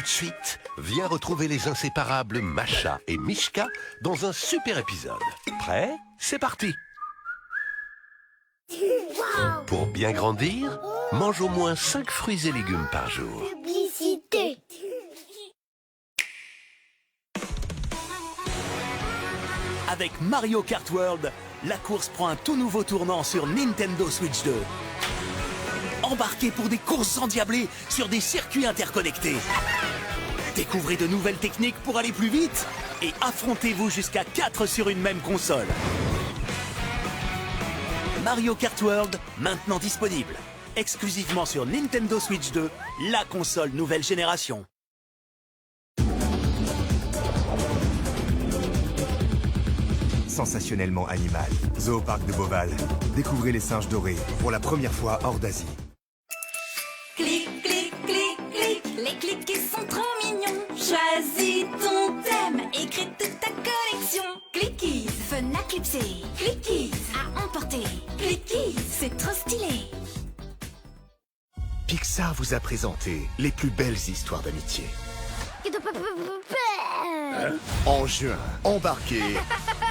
de suite, viens retrouver les inséparables Masha et Mishka dans un super épisode. Prêt? C'est parti! Pour bien grandir, mange au moins 5 fruits et légumes par jour. Publicité. Avec Mario Kart World, la course prend un tout nouveau tournant sur Nintendo Switch 2. Embarquez pour des courses endiablées sur des circuits interconnectés. Découvrez de nouvelles techniques pour aller plus vite et affrontez-vous jusqu'à 4 sur une même console. Mario Kart World, maintenant disponible. Exclusivement sur Nintendo Switch 2, la console nouvelle génération. Sensationnellement animal. Zooparc de Beauval. Découvrez les singes dorés pour la première fois hors d'Asie. Clic, clic, clic, clic, les cliquets sont trop mignons. Choisis ton thème, écris toute ta collection. Clickies, fun à clipser. Clickies, à emporter. Clickies, c'est trop stylé. Pixar vous a présenté les plus belles histoires d'amitié. En juin, embarquez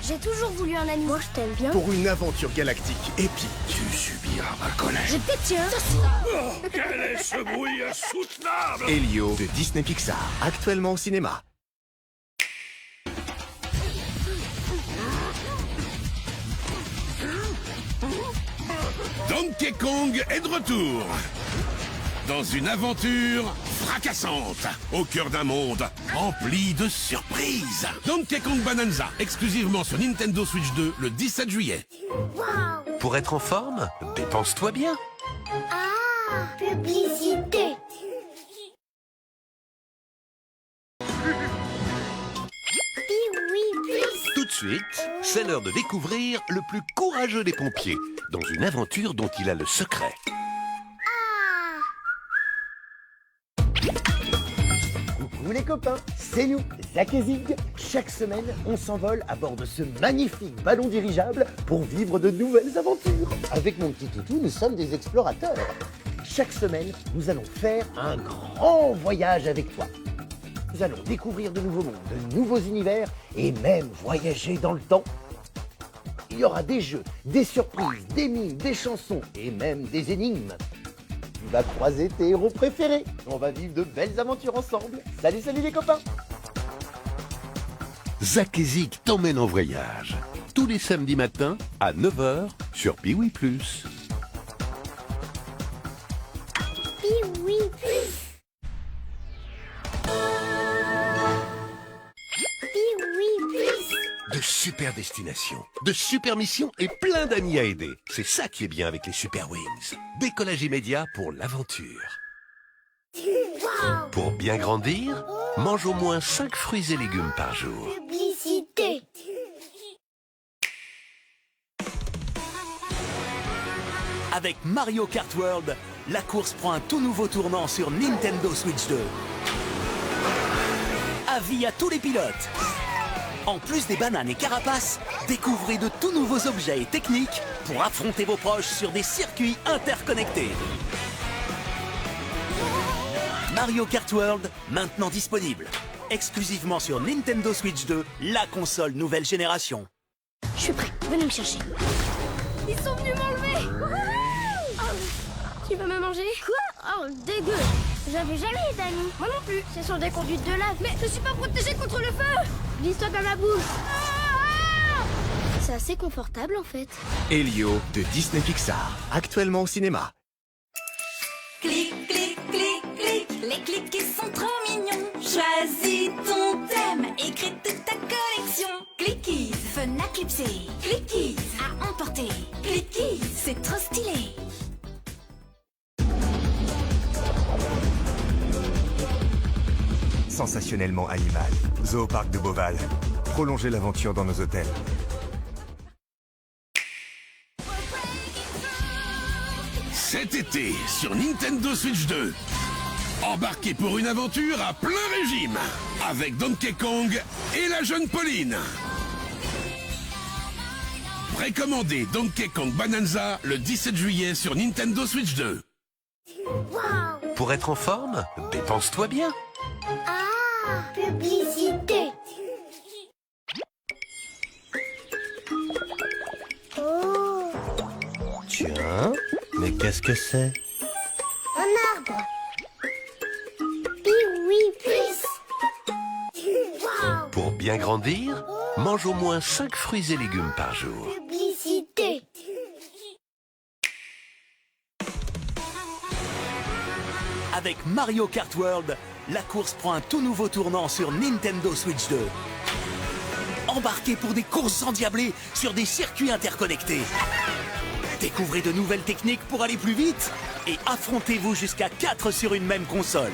J'ai toujours voulu un ami. Moi, je t'aime bien. pour une aventure galactique épique. Tu subiras ma colère. J'ai peut-être tiens. Quel est ce bruit insoutenable? Elio de Disney Pixar, actuellement au cinéma. Donkey Kong est de retour dans une aventure fracassante au cœur d'un monde rempli de surprises. Donkey Kong Bonanza, exclusivement sur Nintendo Switch 2 le 17 juillet. Pour être en forme, dépense-toi bien. Ah, publicité. Oui, plus. Tout de suite, c'est l'heure de découvrir le plus courageux des pompiers dans une aventure dont il a le secret. Coucou les copains, c'est nous, Zach et Zig. Chaque semaine, on s'envole à bord de ce magnifique ballon dirigeable pour vivre de nouvelles aventures. Avec mon petit toutou, nous sommes des explorateurs. Chaque semaine, nous allons faire un grand voyage avec toi. Nous allons découvrir de nouveaux mondes, de nouveaux univers et même voyager dans le temps. Il y aura des jeux, des surprises, des mimes, des chansons et même des énigmes. Tu vas croiser tes héros préférés. On va vivre de belles aventures ensemble. Salut, salut les copains. Zach et Zig t'emmènent en voyage. Tous les samedis matins à 9h sur Piwi+. Oui, plus. Oui, plus. De super destinations, de super missions et plein d'amis à aider. C'est ça qui est bien avec les Super Wings. Décollage immédiat pour l'aventure. Pour bien grandir, mange au moins 5 fruits et légumes par jour. Publicité. Avec Mario Kart World, la course prend un tout nouveau tournant sur Nintendo Switch 2. Avis à tous les pilotes. En plus des bananes et carapaces, découvrez de tout nouveaux objets et techniques pour affronter vos proches sur des circuits interconnectés. Mario Kart World, maintenant disponible. Exclusivement sur Nintendo Switch 2, la console nouvelle génération. Je suis prêt. Venez me chercher. Ils sont venus m'enlever. Tu vas me manger? Quoi? Oh, dégueu. J'avais jamais d'amis. Moi non plus. Ce sont des conduites de lave. Mais je suis pas protégée contre le feu. Glisse-toi dans ma bouche. C'est assez confortable en fait. Elio de Disney Pixar, actuellement au cinéma. Clic, clic, clic, clic, les cliquets sont trop mignons. Choisis ton thème, écris toute ta collection. Clickies, fun à clipser. Clickies, à emporter. Clickies, c'est trop stylé. Sensationnellement animal. Zooparc de Beauval. Prolongez l'aventure dans nos hôtels. Cet été sur Nintendo Switch 2, embarquez pour une aventure à plein régime avec Donkey Kong et la jeune Pauline. Précommandez Donkey Kong Bonanza le 17 juillet sur Nintendo Switch 2. Pour être en forme, dépense-toi bien. Ah, publicité. Oh, Tiens, mais qu'est-ce que c'est? un arbre. Oui, plus. Wow, Pour bien grandir, mange au moins 5 fruits et légumes par jour. publicité. Avec Mario Kart World, la course prend un tout nouveau tournant sur Nintendo Switch 2. Embarquez pour des courses endiablées sur des circuits interconnectés. Découvrez de nouvelles techniques pour aller plus vite et affrontez-vous jusqu'à 4 sur une même console.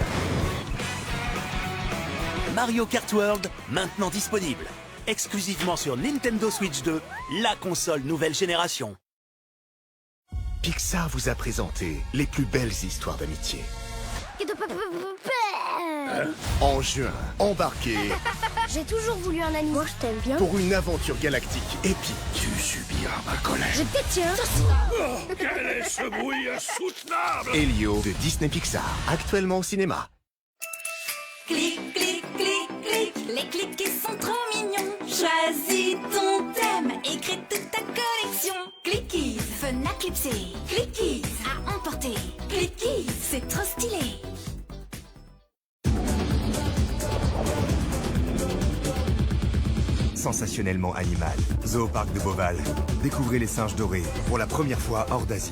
Mario Kart World, maintenant disponible. Exclusivement sur Nintendo Switch 2, la console nouvelle génération. Pixar vous a présenté les plus belles histoires d'amitié. En juin, embarquez J'ai toujours voulu un ami. Moi, je t'aime bien. pour une aventure galactique épique. Tu subiras ma colère. Je te tiens. Quel est ce bruit insoutenable? Elio de Disney Pixar, actuellement au cinéma. Clic, clic, clic, clic, les cliquets sont trop mignons. Choisis ton thème et crée toute ta collection. Clickies, fun à clipser. Clickies, à emporter. Clickies, c'est trop stylé. Sensationnellement animal. Zooparc de Beauval. Découvrez les singes dorés pour la première fois hors d'Asie.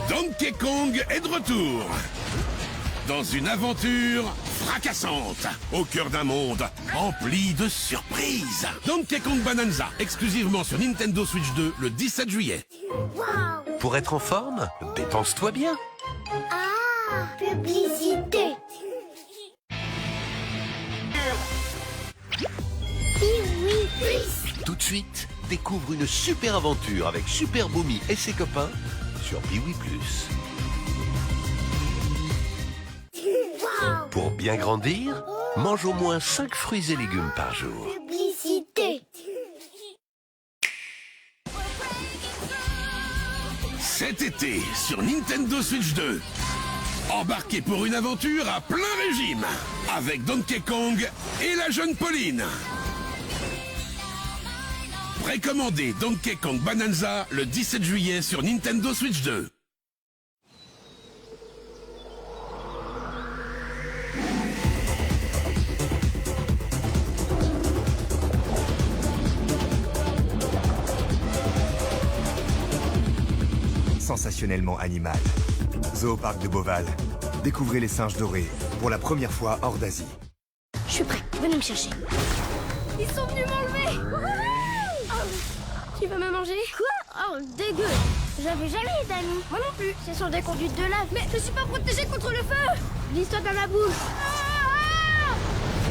Donkey Kong est de retour dans une aventure fracassante au cœur d'un monde empli de surprises. Donkey Kong Bonanza, exclusivement sur Nintendo Switch 2 le 17 juillet. Wow. Pour être en forme, dépense-toi bien. Ah, publicité. Oui, plus. Tout de suite, découvre une super aventure avec Super Boomy et ses copains sur Piwi Plus. Wow, Pour bien grandir, mange au moins 5 fruits et légumes par jour. publicité. Cet été sur Nintendo Switch 2, embarquez pour une aventure à plein régime avec Donkey Kong et la jeune Pauline. Précommandez Donkey Kong Bonanza le 17 juillet sur Nintendo Switch 2. Sensationnellement animal. Zooparc de Beauval. Découvrez les singes dorés pour la première fois hors d'Asie. Je suis prêt. Venez me chercher. Ils sont venus m'enlever. Oh, tu vas me manger? Quoi? Oh, dégueu. J'avais jamais eu d'amis. Moi non plus. Ce sont des conduites de lave. Mais je suis pas protégée contre le feu. Glisse-toi dans ma bouche.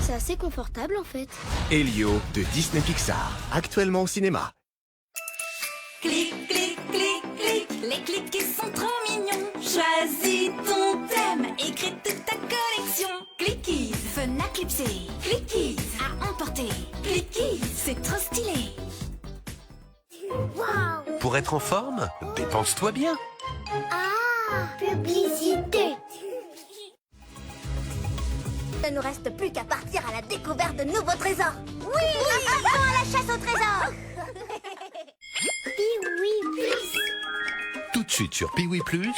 C'est assez confortable en fait. Elio de Disney Pixar, actuellement au cinéma. Clic, clic, clic, clic, les cliquets sont trop mignons. Choisis ton thème et crée toute ta collection. Clickies, fun à clipser. Clickies, à emporter. Clickies, c'est trop stylé. Wow. Pour être en forme, dépense-toi bien. Ah, publicité. Il ne nous reste plus qu'à partir à la découverte de nouveaux trésors. Oui, partons à la chasse au trésor. Oui, plus. Tout de suite sur Piwi Plus,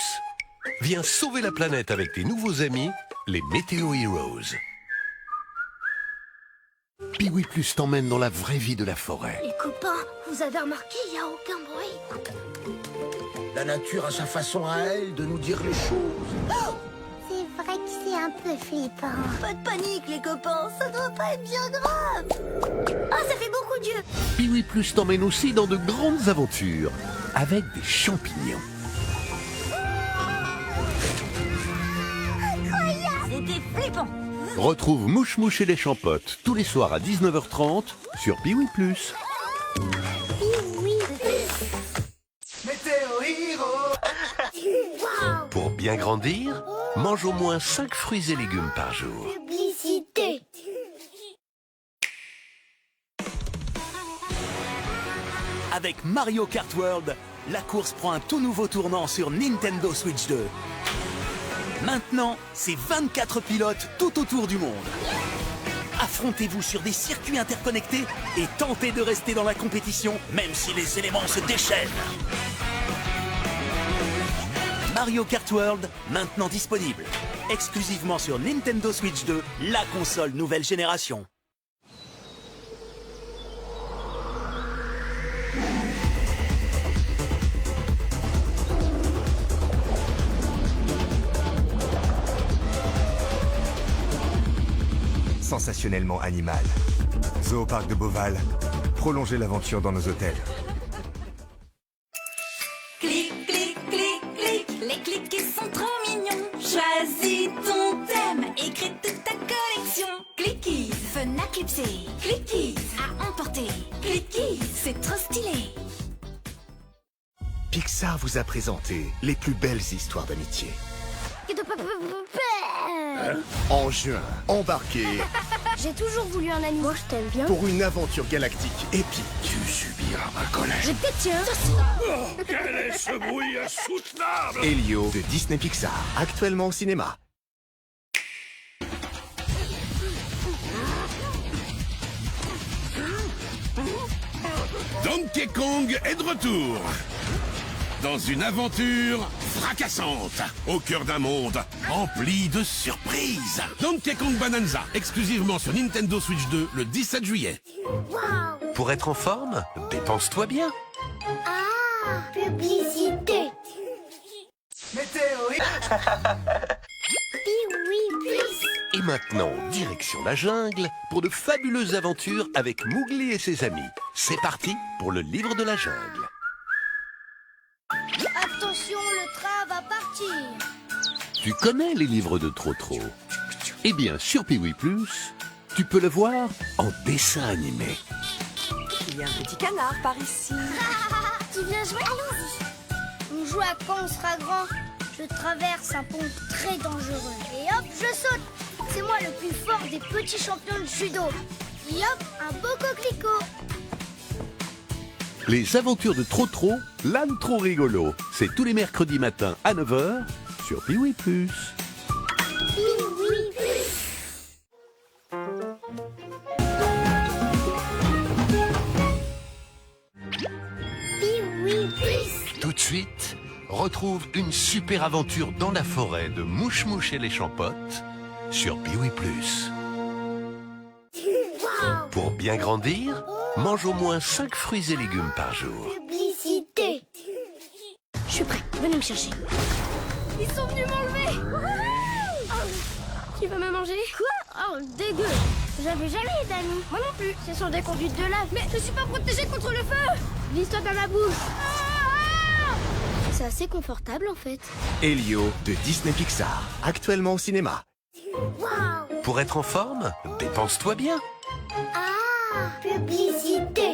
viens sauver la planète avec tes nouveaux amis, les Météo Heroes. Piwi Plus t'emmène dans la vraie vie de la forêt. Les copains, vous avez remarqué, il n'y a aucun bruit. La nature a sa façon à elle de nous dire les choses. C'est vrai que c'est un peu flippant. Pas de panique, les copains, ça doit pas être bien grave. Ah, ça fait beaucoup d'yeux. Piwi Plus t'emmène aussi dans de grandes aventures, avec des champignons. C'était flippant. Retrouve Mouche Mouche et les Champottes tous les soirs à 19h30 sur Piwi Plus. Oui, Météo Hero. Pour bien grandir, mange au moins 5 fruits et légumes par jour. publicité. Avec Mario Kart World, la course prend un tout nouveau tournant sur Nintendo Switch 2. Maintenant, c'est 24 pilotes tout autour du monde. Affrontez-vous sur des circuits interconnectés et tentez de rester dans la compétition, même si les éléments se déchaînent. Mario Kart World, maintenant disponible. Exclusivement sur Nintendo Switch 2, la console nouvelle génération. Sensationnellement animal. Zooparc de Beauval, prolongez l'aventure dans nos hôtels. Clic, clic, clic, clic, les cliquets sont trop mignons. Choisis ton thème, écris toute ta collection. Clickies, fun à clipser. Clickies, à emporter. Clickies, c'est trop stylé. Pixar vous a présenté les plus belles histoires d'amitié. En juin, embarquez J'ai toujours voulu un ami. Moi, je t'aime bien. pour une aventure galactique épique. Tu subiras ma colère. J'ai peut-être tiens. Quel est ce bruit insoutenable? Elio de Disney Pixar, actuellement au cinéma. Donkey Kong est de retour dans une aventure fracassante au cœur d'un monde empli de surprises. Donkey Kong Bonanza, exclusivement sur Nintendo Switch 2 le 17 juillet. Pour être en forme, dépense-toi bien. Ah, publicité. Oui, plus. Et maintenant, direction la jungle pour de fabuleuses aventures avec Mowgli et ses amis. C'est parti pour le livre de la jungle. Attention, le train va partir. Tu connais les livres de Trotro? Eh bien, sur Piwi+, tu peux le voir en dessin animé. Il y a un petit canard par ici. Tu viens jouer? Allons-y. On joue à quand on sera grand. Je traverse un pont très dangereux. Et hop, je saute. C'est moi le plus fort des petits champions de judo. Et hop, un beau coquelicot. Les aventures de Trotro, l'âne trop rigolo. C'est tous les mercredis matins à 9h sur Piwi+. Tout de suite, retrouve une super aventure dans la forêt de Mouche Mouche et les Champottes sur Piwi+. Pour bien grandir, mange au moins 5 fruits et légumes par jour. Publicité. Je suis prêt, venez me chercher. Ils sont venus m'enlever. Tu vas me manger? Quoi? Oh, dégueu. J'avais jamais d'amis. Moi non plus. Ce sont des conduites de lave. Mais je suis pas protégée contre le feu. Glisse-toi dans ma bouche. C'est assez confortable en fait. Elio de Disney Pixar, actuellement au cinéma. Pour être en forme, dépense-toi bien. Ah, publicité.